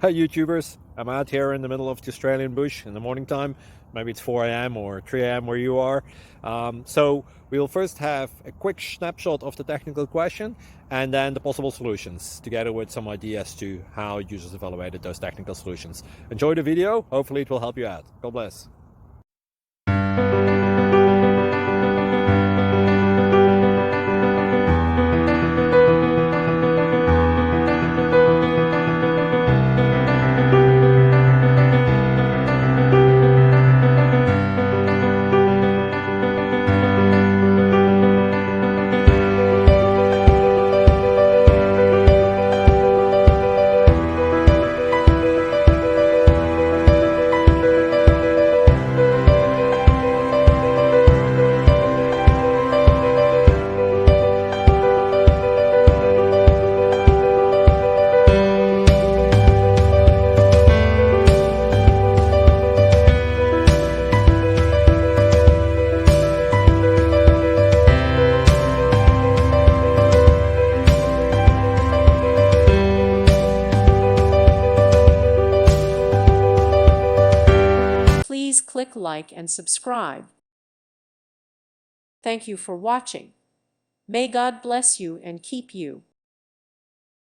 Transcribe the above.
Hi YouTubers, I'm out here in the middle of the Australian bush in the morning time. Maybe it's 4 a.m. or 3 a.m. where you are. So we'll first have a quick snapshot of the technical question and then the possible solutions, together with some ideas to how users evaluated those technical solutions. Enjoy the video, hopefully it will help you out. God bless. Please click like and subscribe. Thank you for watching. May God bless you and keep you.